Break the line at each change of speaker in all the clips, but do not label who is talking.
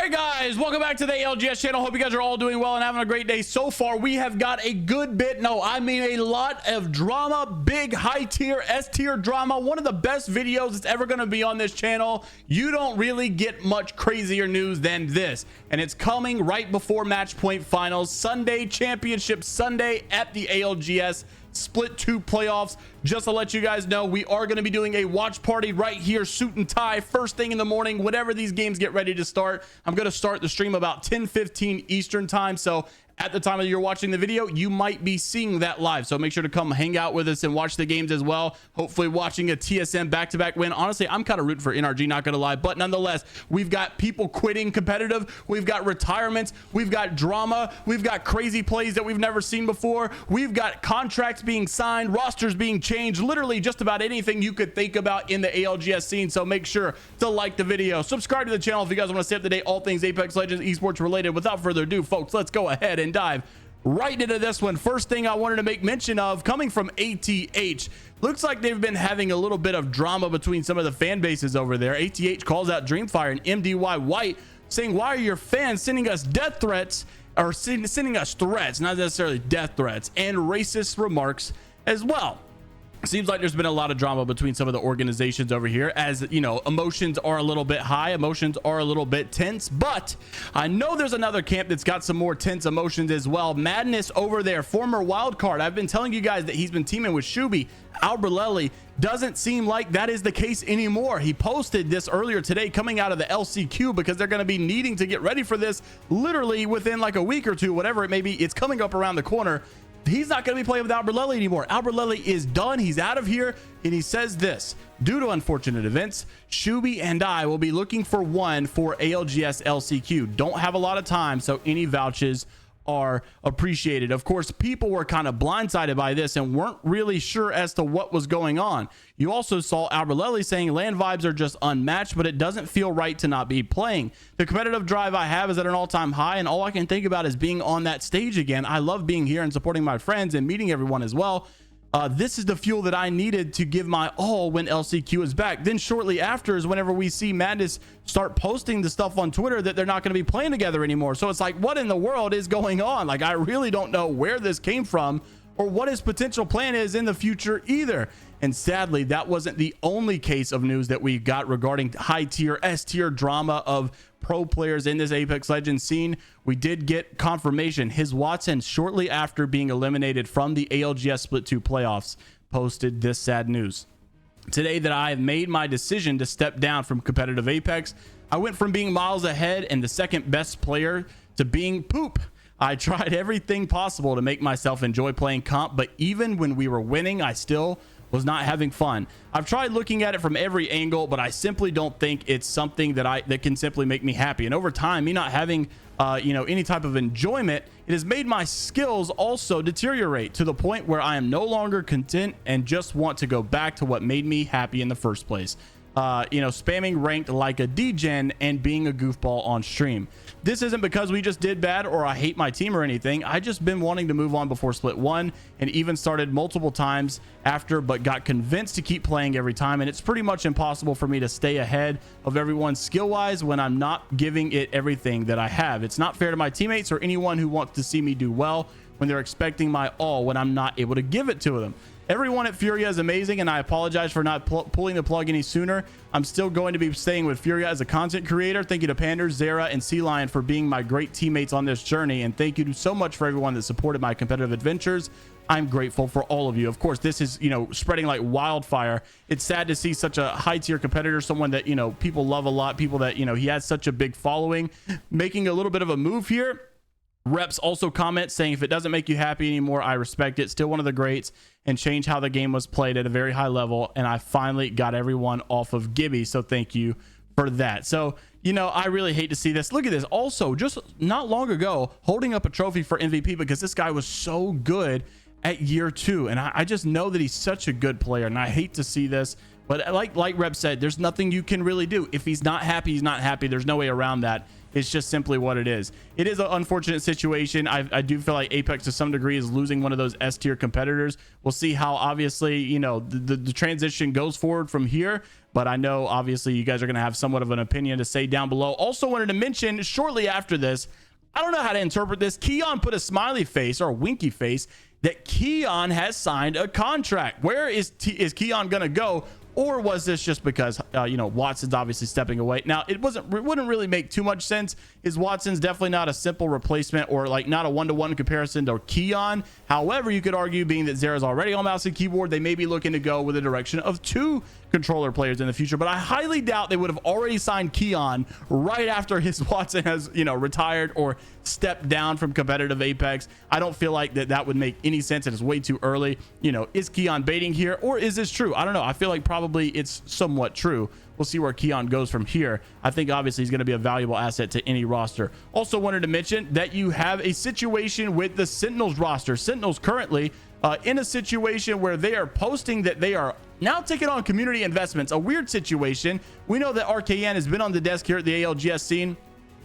Hey guys, welcome back to the ALGS channel. Hope you guys are all doing well and having a great day so far. We have got a good bit, no, I mean a lot of drama, big high tier, S tier drama. One of the best videos that's ever going to be on this channel. You don't really get much crazier news than this. And it's coming right before Match Point Finals, Sunday, Championship Sunday at the ALGS. Split 2 playoffs. Just to let you guys know, we are going to be doing a watch party right here, suit and tie, first thing in the morning, whenever these games get ready to start. I'm going to start the stream about 10:15 Eastern time, so at the time that you're watching the video, you might be seeing that live. So make sure to come hang out with us and watch the games as well. Hopefully watching a TSM back-to-back win. Honestly, I'm kind of rooting for NRG, not gonna lie, but nonetheless, we've got people quitting competitive, we've got retirements, we've got drama, we've got crazy plays that we've never seen before, we've got contracts being signed, rosters being changed, literally just about anything you could think about in the ALGS scene. So make sure to like the video, subscribe to the channel if you guys want to stay up to date all things Apex Legends esports related. Without further ado, folks, let's go ahead and dive right into this one. First thing I wanted to make mention of, coming from ATH, looks like they've been having a little bit of drama between some of the fan bases over there. ATH calls out Dreamfire and MDY White, saying, why are your fans sending us death threats, or sending us threats, not necessarily death threats, and racist remarks as well. Seems like there's been a lot of drama between some of the organizations over here, as you know, emotions are a little bit high, emotions are a little bit tense, but I know there's another camp that's got some more tense emotions as well. Madness over there, former wildcard. I've been telling you guys that he's been teaming with Shuby. Albrelelli doesn't seem like that is the case anymore. He posted this earlier today coming out of the LCQ, because they're going to be needing to get ready for this literally within like a week or two, whatever it may be. It's coming up around the corner. He's not going to be playing with Albrelelli anymore. Albrelelli is done. He's out of here. And he says this: due to unfortunate events, Shuby and I will be looking for one for ALGS LCQ. Don't have a lot of time, so any vouchers are appreciated. Of course, people were kind of blindsided by this and weren't really sure as to what was going on. You also saw Albrelelli saying land vibes are just unmatched, but it doesn't feel right to not be playing. The competitive drive I have is at an all-time high, and all I can think about is being on that stage again. I love being here and supporting my friends and meeting everyone as well. This is the fuel that I needed to give my all when LCQ is back. Then shortly after is whenever we see Madness start posting the stuff on Twitter that they're not going to be playing together anymore. So it's like, what in the world is going on? Like, I really don't know where this came from or what his potential plan is in the future either. And sadly, that wasn't the only case of news that we got regarding high tier, S tier drama of pro players in this Apex Legends scene. We did get confirmation. HisWattson, shortly after being eliminated from the ALGS Split 2 playoffs, posted this sad news today: that I have made my decision to step down from competitive Apex. I went from being miles ahead and the second best player to being poop. I tried everything possible to make myself enjoy playing comp, but even when we were winning, I still was not having fun. I've tried looking at it from every angle, but I simply don't think it's something that can simply make me happy. And over time, me not having any type of enjoyment, it has made my skills also deteriorate to the point where I am no longer content and just want to go back to what made me happy in the first place. Spamming ranked like a degen and being a goofball on stream. This isn't because we just did bad or I hate my team or anything. I just been wanting to move on before Split 1, and even started multiple times after, but got convinced to keep playing every time. And it's pretty much impossible for me to stay ahead of everyone skill wise when I'm not giving it everything that I have. It's not fair to my teammates or anyone who wants to see me do well when they're expecting my all when I'm not able to give it to them. Everyone at Furia is amazing, and I apologize for not pulling the plug any sooner. I'm still going to be staying with Furia as a content creator. Thank you to Panders, Zera, and Sea Lion for being my great teammates on this journey, and thank you so much for everyone that supported my competitive adventures. I'm grateful for all of you. Of course, this is, spreading like wildfire. It's sad to see such a high tier competitor, someone that, people love a lot, people that, he has such a big following, making a little bit of a move here. Reps also comment saying, if it doesn't make you happy anymore, I respect it. Still one of the greats, and change how the game was played at a very high level. And I finally got everyone off of Gibby. So thank you for that. So, I really hate to see this. Look at this. Also, just not long ago, holding up a trophy for MVP, because this guy was so good at year 2. And I just know that he's such a good player, and I hate to see this. But like Rep said, there's nothing you can really do. If he's not happy, he's not happy. There's no way around that. It's just simply what it is. It is an unfortunate situation. I do feel like Apex to some degree is losing one of those S tier competitors. We'll see how obviously, you know, the transition goes forward from here. But I know obviously you guys are going to have somewhat of an opinion to say down below. Also wanted to mention shortly after this, I don't know how to interpret this. Keon put a smiley face or a winky face that Keon has signed a contract. Where is Keon going to go? Or was this just because, you know, Watson's obviously stepping away? Now, it wouldn't really make too much sense. Watson's definitely not a simple replacement or like not a one-to-one comparison to Keon. However, you could argue being that Zera's already on mouse and keyboard, they may be looking to go with a direction of 2 controller players in the future. But I highly doubt they would have already signed Keon right after HisWattson has, you know, retired or stepped down from competitive Apex. I don't feel like that would make any sense. It is way too early. You know, is Keon baiting here or is this true? I don't know. I feel like probably it's somewhat true. We'll see where Keon goes from here. I think obviously he's going to be a valuable asset to any roster. Also wanted to mention that you have a situation with the Sentinels roster. Sentinels currently in a situation where they are posting that they are now taking on community investments. A weird situation. We know that RKN has been on the desk here at the ALGS scene,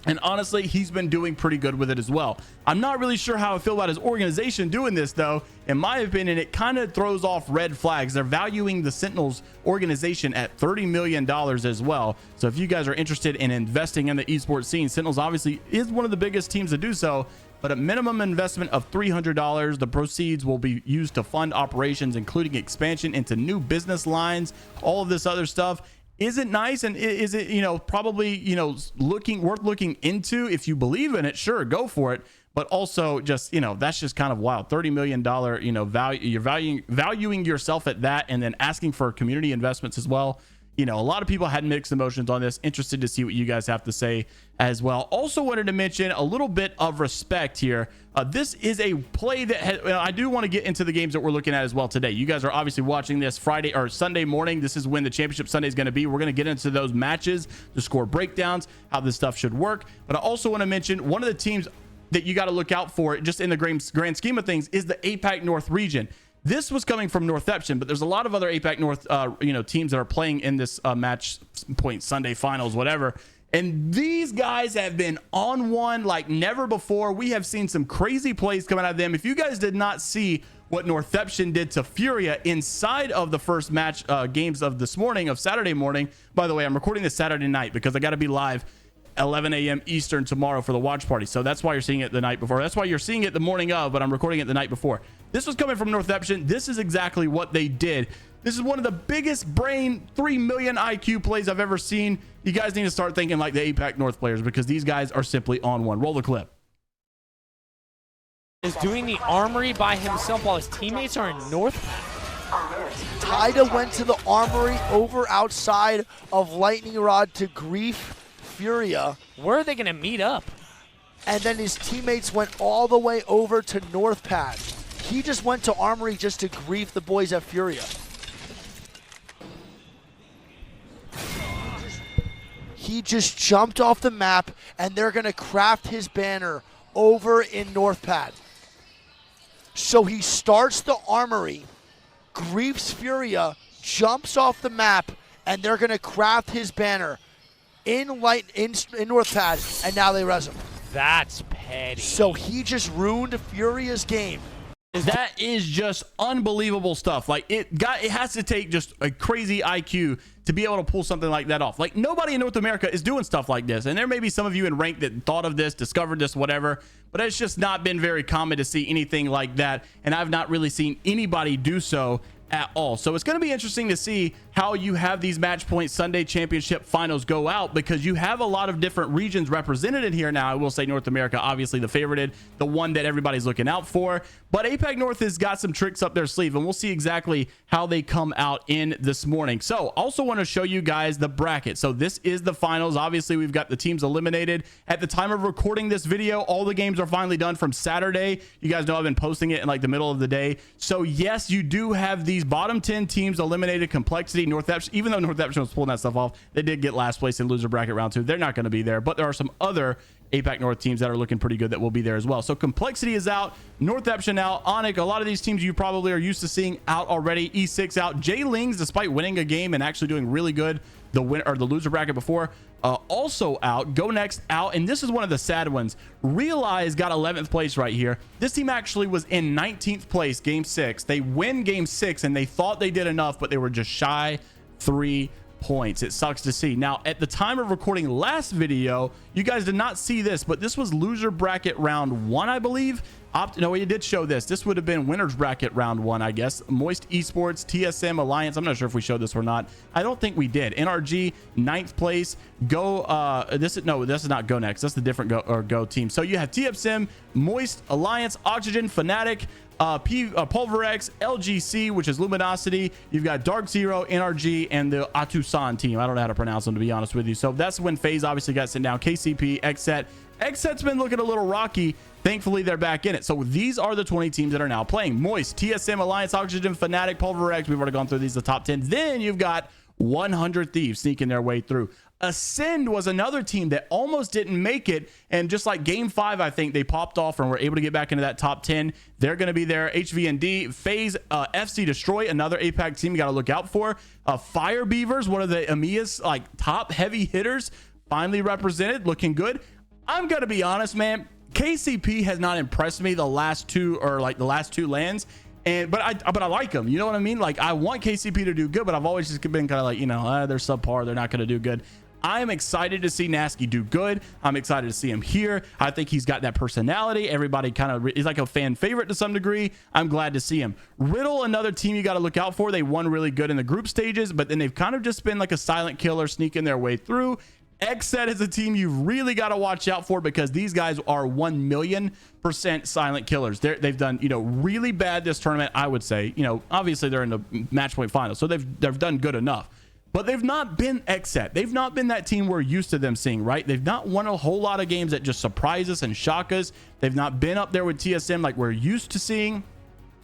and honestly, he's been doing pretty good with it as well. I'm not really sure how I feel about his organization doing this, though. In my opinion, it kind of throws off red flags. They're valuing the Sentinels organization at $30 million as well. So if you guys are interested in investing in the esports scene, Sentinels obviously is one of the biggest teams to do so. But a minimum investment of $300. The proceeds will be used to fund operations, including expansion into new business lines, all of this other stuff. Is it nice? And is it, you know, probably, you know, worth looking into? If you believe in it, sure, go for it. But also just, you know, that's just kind of wild. $30 million, you know, value. You're valuing yourself at that, and then asking for community investments as well. You know, a lot of people had mixed emotions on this. Interested to see what you guys have to say as well. Also wanted to mention a little bit of respect here. This is a play that I do want to get into the games that we're looking at as well today. You guys are obviously watching this Friday or Sunday morning. This is when the championship Sunday is going to be. We're going to get into those matches, the score breakdowns, how this stuff should work. But I also want to mention one of the teams that you got to look out for just in the grand scheme of things is the APAC North region. This was coming from Northception, but there's a lot of other APAC North, you know, teams that are playing in this match point Sunday finals, whatever. And these guys have been on one like never before. We have seen some crazy plays coming out of them. If you guys did not see what Northception did to Furia inside of the first match games of this morning, of Saturday morning. By the way, I'm recording this Saturday night because I got to be live 11 a.m. Eastern tomorrow for the watch party. So that's why you're seeing it the night before. That's why you're seeing it the morning of, but I'm recording it the night before. This was coming from Northception. This is exactly what they did. This is one of the biggest brain 3 million IQ plays I've ever seen. You guys need to start thinking like the APAC North players because these guys are simply on one. Roll the clip.
Is doing the armory by himself while his teammates are in North.
Tida went to the armory over outside of Lightning Rod to grief Furia.
Where are they going to meet up?
And then his teammates went all the way over to North Pad. He just went to armory just to grief the boys at Furia. He just jumped off the map, and they're going to craft his banner over in North Pad. So he starts the armory, griefs Furia, jumps off the map, and they're going to craft his banner in North Pad, and now they res him.
That's petty.
So he just ruined Furia's game.
That is just unbelievable stuff. Like it has to take just a crazy IQ to be able to pull something like that off. Like nobody in North America is doing stuff like this. And there may be some of you in rank that thought of this, discovered this, whatever, but it's just not been very common to see anything like that. And I've not really seen anybody do so at all. So it's going to be interesting to see how you have these match point Sunday championship finals go out, because you have a lot of different regions represented in here. Now I will say North America, obviously the favorited, the one that everybody's looking out for, but APAC North has got some tricks up their sleeve, and we'll see exactly how they come out in this morning. So also want to show you guys the bracket. So this is the finals. Obviously we've got the teams eliminated at the time of recording this video. All the games are finally done from Saturday. You guys know I've been posting it in like the middle of the day. So yes, you do have these bottom 10 teams eliminated. Complexity, Northception, even though Northception was pulling that stuff off, they did get last place in loser bracket round 2. They're not going to be there, but there are some other APAC North teams that are looking pretty good that will be there as well. So Complexity is out, Northception out, Onyx, a lot of these teams you probably are used to seeing out already. E6 out, J-Lings, despite winning a game and actually doing really good the winner or the loser bracket before. Also out, Go Next out, and this is one of the sad ones. Realize got 11th place right here. This team actually was in 19th place game 6. They win game 6 and they thought they did enough, but they were just shy 3 points. It sucks to see. Now, at the time of recording last video, you guys did not see this, but this was loser bracket round 1, I believe. No, he did show this. This would have been winners bracket round 1, I guess. Moist Esports, TSM Alliance. I'm not sure if we showed this or not. I don't think we did. NRG 9th place. Go this is not Go Next. That's the different go team. So you have TSM, Moist, Alliance, Oxygen, Fnatic, Pulverex, LGC, which is Luminosity. You've got Dark Zero, NRG, and the Atusan team. I don't know how to pronounce them, to be honest with you. So that's when FaZe obviously got sent down. KCP, XSET. XSET's been looking a little rocky. Thankfully, they're back in it. So these are the 20 teams that are now playing. Moist, TSM, Alliance, Oxygen, Fnatic, Pulverex. We've already gone through these, the top 10. Then you've got 100 Thieves sneaking their way through. Ascend was another team that almost didn't make it, and just like game 5, I think they popped off and were able to get back into that top 10. They're going to be there. HVND, FaZe, FC Destroy, another APAC team you got to look out for. Fire Beavers, one of the EMEA's like top heavy hitters, finally represented, looking good. I'm going to be honest, man. KCP has not impressed me the last two lands. But I like them. You know what I mean? Like, I want KCP to do good, but I've always just been kind of like, they're subpar. They're not going to do good. I'm excited to see Nasky do good. I'm excited to see him here. I think he's got that personality. Everybody kind of is like a fan favorite to some degree. I'm glad to see him. Riddle, another team you got to look out for. They won really good in the group stages, but then they've kind of just been like a silent killer sneaking their way through. XSET is a team you've really got to watch out for because these guys are 1,000,000% silent killers. They've done, really bad this tournament, I would say. Obviously they're in the match point final, so they've done good enough. But they've not been XSET. They've not been that team we're used to them seeing, right? They've not won a whole lot of games that just surprise us and shock us. They've not been up there with TSM like we're used to seeing.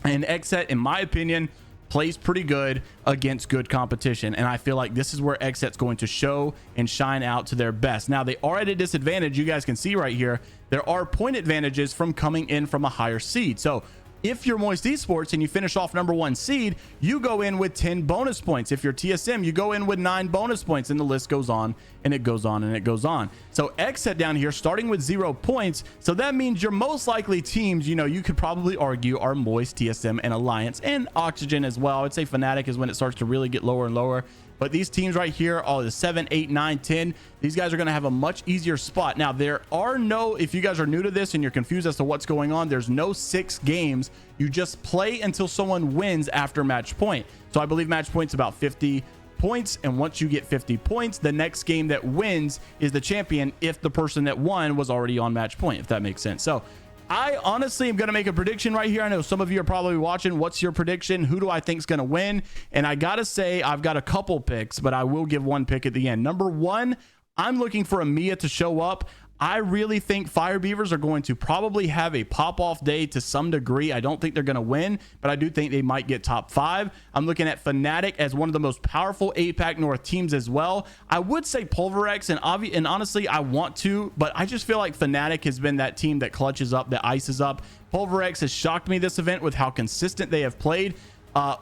And XSET, in my opinion, plays pretty good against good competition, and I feel like this is where XSET's going to show and shine out to their best. Now, they are at a disadvantage. You guys can see right here, there are point advantages from coming in from a higher seed. So if you're Moist Esports and you finish off #1 seed, you go in with 10 bonus points. If you're TSM, you go in with 9 bonus points, and the list goes on and it goes on and it goes on. So XSET down here starting with 0 points. So that means your most likely teams, you could probably argue are Moist, TSM, and Alliance, and Oxygen as well. I would say Fnatic is when it starts to really get lower and lower. But these teams right here, all the 7, 8, 9, 10, these guys are going to have a much easier spot. Now, there are no, if you guys are new to this and you're confused as to what's going on, there's no 6 games. You just play until someone wins after match point. So I believe match point's about 50 points. And once you get 50 points, the next game that wins is the champion if the person that won was already on match point, if that makes sense. So I honestly am going to make a prediction right here. I know some of you are probably watching. What's your prediction? Who do I think is going to win? And I got to say, I've got a couple picks, but I will give one pick at the end. Number 1, I'm looking for EMEA to show up. I really think Fire Beavers are going to probably have a pop-off day to some degree. I don't think they're going to win, but I do think they might get top 5. I'm looking at Fnatic as one of the most powerful APAC North teams as well. I would say Pulverex, and honestly, I want to, but I just feel like Fnatic has been that team that clutches up, that ices up. Pulverex has shocked me this event with how consistent they have played.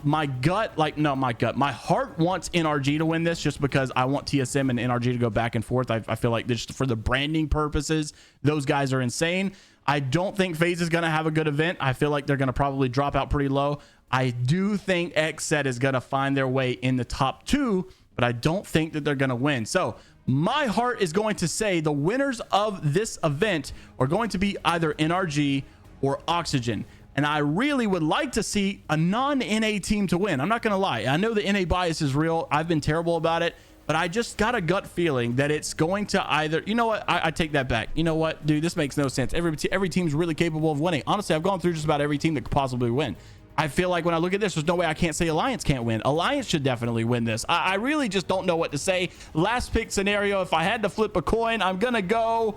My heart wants NRG to win this just because I want TSM and NRG to go back and forth. I feel like just for the branding purposes, those guys are insane. I don't think FaZe is going to have a good event. I feel like they're going to probably drop out pretty low. I do think XSET is going to find their way in the top 2, but I don't think that they're going to win. So my heart is going to say the winners of this event are going to be either NRG or Oxygen. And I really would like to see a non-NA team to win. I'm not going to lie. I know the NA bias is real. I've been terrible about it. But I just got a gut feeling that it's going to either... You know what? I take that back. You know what? Dude, this makes no sense. Every team's really capable of winning. Honestly, I've gone through just about every team that could possibly win. I feel like when I look at this, there's no way I can't say Alliance can't win. Alliance should definitely win this. I really just don't know what to say. Last pick scenario, if I had to flip a coin, I'm going to go...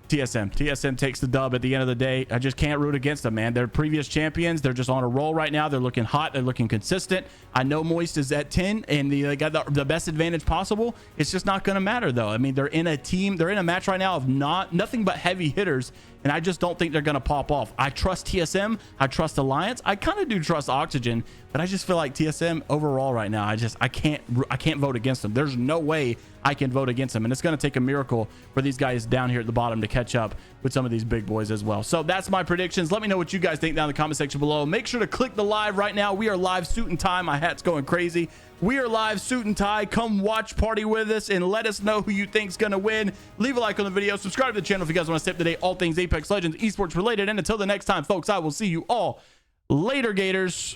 TSM takes the dub at the end of the day. I just can't root against them, man. They're previous champions. They're just on a roll right now. They're looking hot. They're looking consistent. I know Moist is at 10 and they got the best advantage possible. It's just not going to matter though. I mean, they're in a team. They're in a match right now of nothing but heavy hitters. and I just don't think they're going to pop off. I trust TSM. I trust Alliance. I kind of do trust Oxygen, but I just feel like TSM overall right now, I can't vote against them. There's no way I can vote against them, and it's going to take a miracle for these guys down here at the bottom to catch up with some of these big boys as well. So that's my predictions. Let me know what you guys think down in the comment section below. Make sure to click the live right now. We are live suit and tie. My hat's going crazy. We are live suit and tie. Come watch party with us and let us know who you think's going to win. Leave a like on the video. Subscribe to the channel if you guys want to stay up to date all things Apex Legends esports related. And until the next time, folks, I will see you all later, Gators.